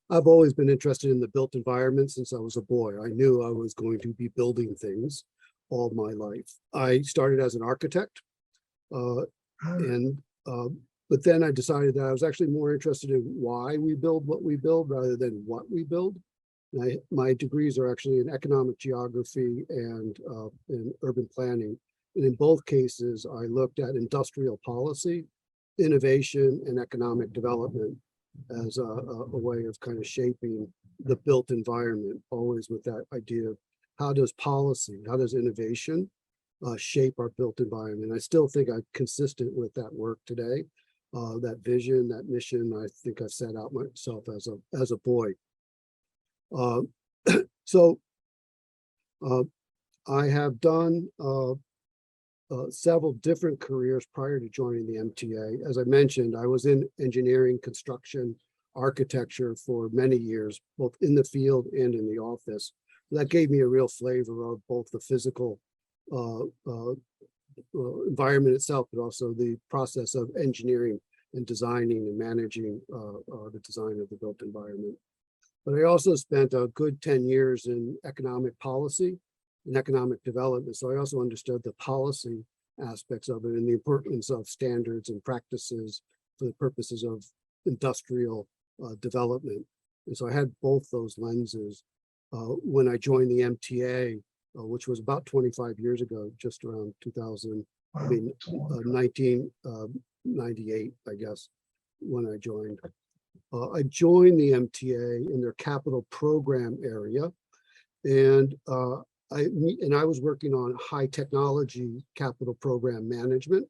I've always been interested in the built environment since I was a boy. I knew I was going to be building things all my life. I started as an architect, uh, and but then I decided that I was actually more interested in why we build what we build rather than what we build. My degrees are actually in economic geography and in urban planning. And in both cases, I looked at industrial policy, innovation, and economic development as a way of kind of shaping the built environment, always with that idea of how does policy, how does innovation shape our built environment. I still think I'm consistent with that work today, that vision, that mission. I think I've set out myself as a boy. Uh, so uh, I have done several different careers prior to joining the MTA. As I mentioned, I was in engineering, construction, architecture for many years, both in the field and in the office. That gave me a real flavor of both the physical environment itself, but also the process of engineering and designing and managing the design of the built environment. But I also spent a good 10 years in economic policy and economic development. So I also understood the policy aspects of it and the importance of standards and practices for the purposes of industrial development. And so I had both those lenses when I joined the MTA, which was about 25 years ago, just around 2000, I mean, 1998, I guess, when I joined. I joined the MTA in their capital program area, and I was working on high technology capital program management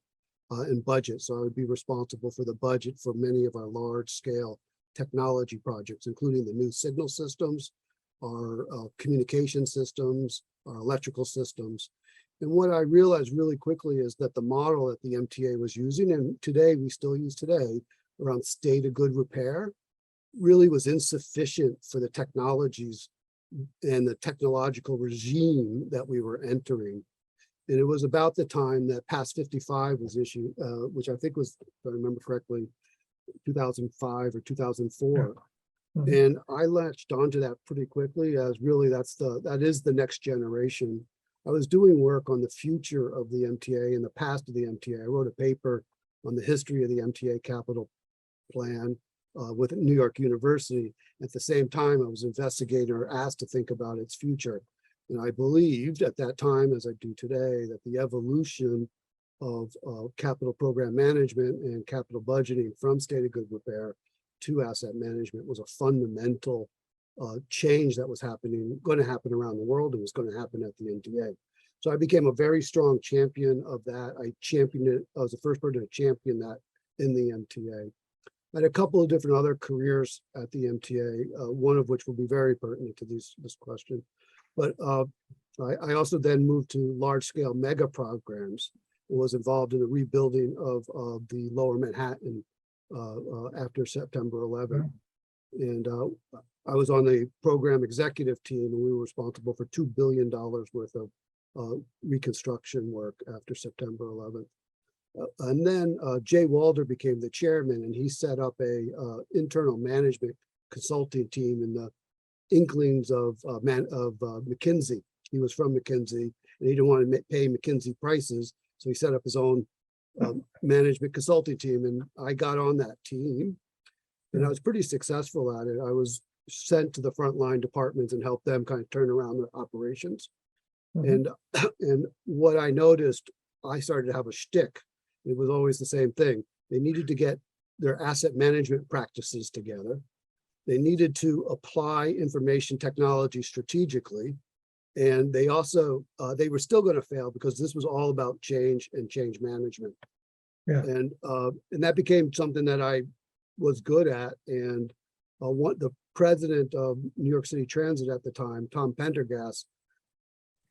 and budget. So I would be responsible for the budget for many of our large scale technology projects, including the new signal systems, our communication systems, our electrical systems. And what I realized really quickly is that the model that the MTA was using, and today we still use today, around state of good repair, really was insufficient for the technologies and the technological regime that we were entering. And it was about the time that Pass 55 was issued, which I think was, if I remember correctly, 2005 or 2004. Mm-hmm. And I latched onto that pretty quickly as really that is the next generation. I was doing work on the future of the MTA and the past of the MTA. I wrote a paper on the history of the MTA capital plan with New York University. At the same time, I was investigating or asked to think about its future. And I believed at that time, as I do today, that the evolution of capital program management and capital budgeting from state of good repair to asset management was a fundamental change that was going to happen around the world and was going to happen at the MTA. So I became a very strong champion of that. I championed it. I was the first person to champion that in the MTA. I had a couple of different other careers at the MTA, one of which will be very pertinent to this question. But I also then moved to large-scale mega programs and was involved in the rebuilding of the Lower Manhattan after September 11th. And I was on the program executive team, and we were responsible for $2 billion worth of reconstruction work after September 11th. And then Jay Walder became the chairman, and he set up a internal management consulting team in the inklings of McKinsey. He was from McKinsey, and he didn't want to pay McKinsey prices, so he set up his own management consulting team, and I got on that team, and I was pretty successful at it. I was sent to the frontline departments and helped them kind of turn around their operations. Mm-hmm. And what I noticed, I started to have a shtick. It was always the same thing. They needed to get their asset management practices together. They needed to apply information technology strategically. And they also, they were still going to fail because this was all about change and change management. Yeah. And that became something that I was good at. And the president of New York City Transit at the time, Tom Pendergast,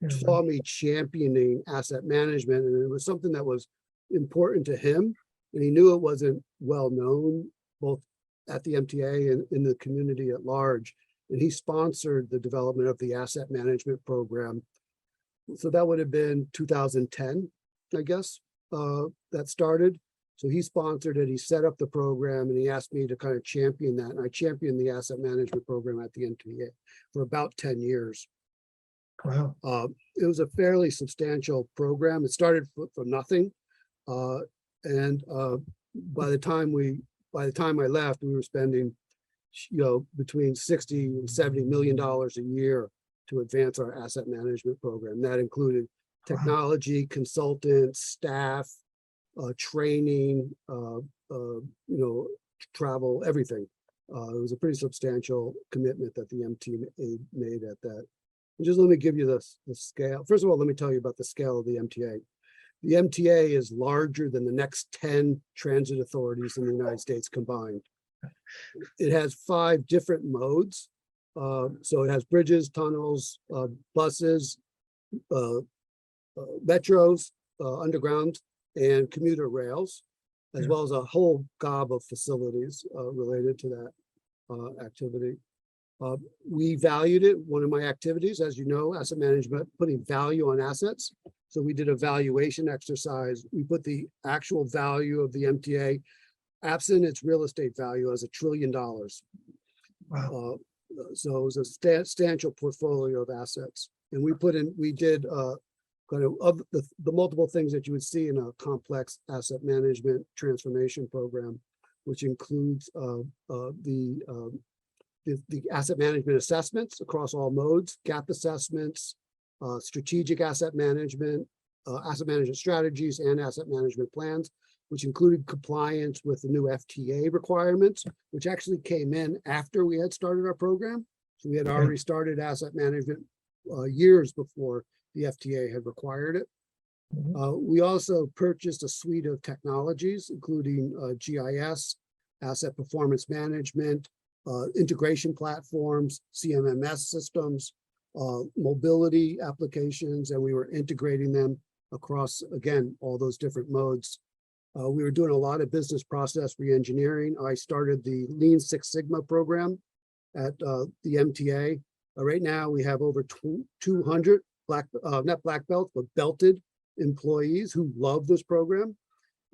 saw me championing asset management. And it was something that was important to him, and he knew it wasn't well known both at the MTA and in the community at large, and he sponsored the development of the asset management program. So that would have been 2010, I guess, that started. So he sponsored it, he set up the program, and he asked me to kind of champion that. And I championed the asset management program at the MTA for about 10 years. Wow. It was a fairly substantial program. It started from nothing. And by the time I left, we were spending, between 60 and $70 million a year to advance our asset management program. That included technology, consultants, staff, training, travel, everything. It was a pretty substantial commitment that the MTA made at that. And just let me give you the scale. First of all, let me tell you about the scale of the MTA. The MTA is larger than the next 10 transit authorities in the United States combined. It has 5 different modes. So it has bridges, tunnels, buses, metros, underground, and commuter rails, as well as a whole gob of facilities related to that activity. We valued it. One of my activities, as you know, asset management, putting value on assets. So we did a valuation exercise. We put the actual value of the MTA, absent its real estate value, as $1 trillion. Wow. So it was a substantial portfolio of assets. And we did kind of the multiple things that you would see in a complex asset management transformation program, which includes the asset management assessments across all modes, gap assessments, strategic asset management strategies, and asset management plans, which included compliance with the new FTA requirements, which actually came in after we had started our program. So we had already started asset management years before the FTA had required it. We also purchased a suite of technologies, including GIS, asset performance management, integration platforms, CMMS systems, mobility applications, and we were integrating them across, again, all those different modes. We were doing a lot of business process reengineering. I started the Lean Six Sigma program at the MTA. Right now, we have over 200 not black belts, but belted employees who love this program.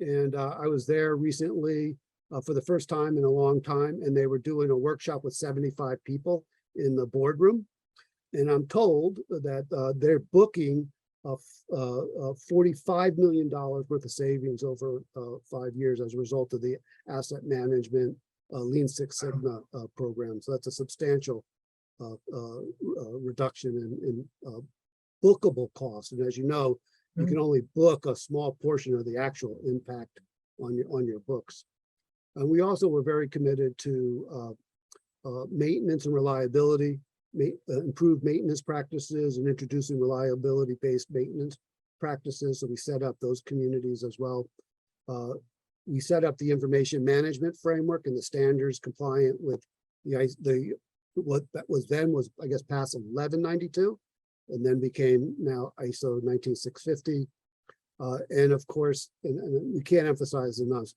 And I was there recently for the first time in a long time, and they were doing a workshop with 75 people in the boardroom. And I'm told that they're booking $45 million worth of savings over 5 years as a result of the asset management Lean Six Sigma program. So that's a substantial reduction in bookable costs. And as you know, you can only book a small portion of the actual impact on your books. And we also were very committed to maintenance and reliability, improved maintenance practices, and introducing reliability-based maintenance practices. So we set up those communities as well. We set up the information management framework and the standards compliant with what that was then was, I guess, PAS 1192, and then became now ISO 19650. And of course, and we can't emphasize enough,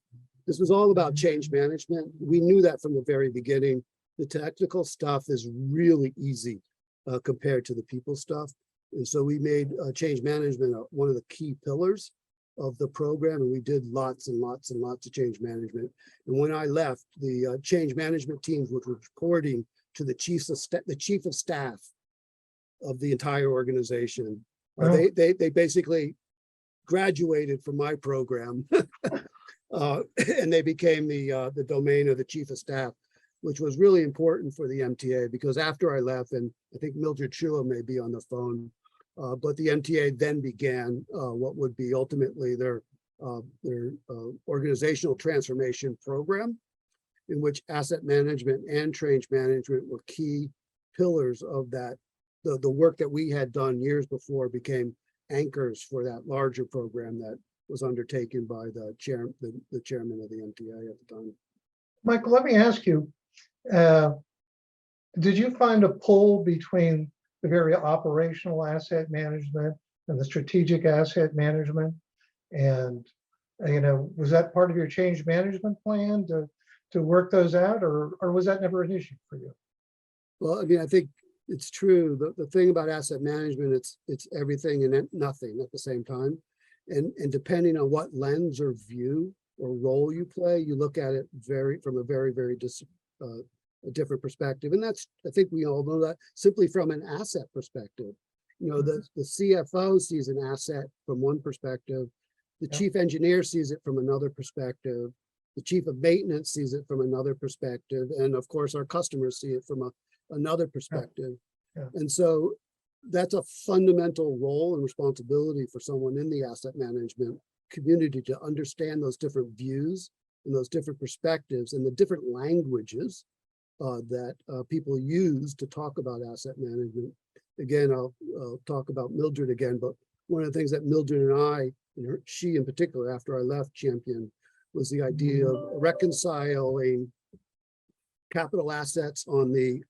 this was all about change management. We knew that from the very beginning. The technical stuff is really easy compared to the people stuff. And so we made change management one of the key pillars of the program, and we did lots and lots and lots of change management. And when I left, the change management teams were reporting to the chief of staff of the entire organization. Wow. They basically graduated from my program and they became the domain of the chief of staff, which was really important for the MTA, because after I left, and I think Mildred Chua may be on the phone, but the MTA then began what would be ultimately their organizational transformation program, in which asset management and change management were key pillars of that. The work that we had done years before became anchors for that larger program that was undertaken by the chairman of the MTA at the time. Michael, let me ask you, did you find a pull between the very operational asset management and the strategic asset management? And, was that part of your change management plan to work those out, or was that never an issue for you? Well, I mean, I think it's true. The thing about asset management, it's everything and nothing at the same time. And depending on what lens or view or role you play, you look at it from a very, a different perspective. And that's, I think we all know that simply from an asset perspective. You know, the CFO sees an asset from one perspective, the Yeah. chief engineer sees it from another perspective, the chief of maintenance sees it from another perspective, and of course, our customers see it from another perspective. Yeah. And so that's a fundamental role and responsibility for someone in the asset management community to understand those different views and those different perspectives and the different languages that people use to talk about asset management. Again, I'll talk about Mildred again, but one of the things that Mildred and I, and she in particular, after I left Champion, was the idea of reconciling capital assets on the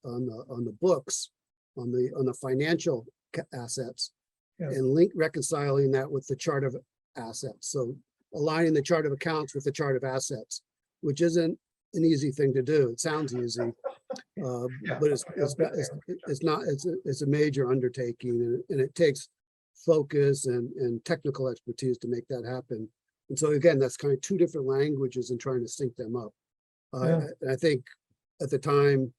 books, on the financial assets, Yeah. and reconciling that with the chart of assets. So aligning the chart of accounts with the chart of assets, which isn't an easy thing to do. It sounds easy, but it's not. It's a major undertaking, and it takes focus and technical expertise to make that happen. And so again, that's kind of two different languages and trying to sync them up. Yeah. And I think at the time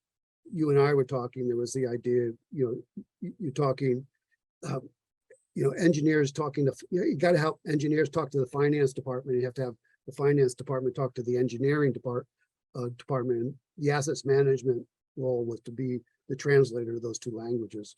you and I were talking, there was the idea, you're talking, engineers talking to, you got to help engineers talk to the finance department. You have to have the finance department talk to the engineering department. The assets management role was to be the translator of those two languages.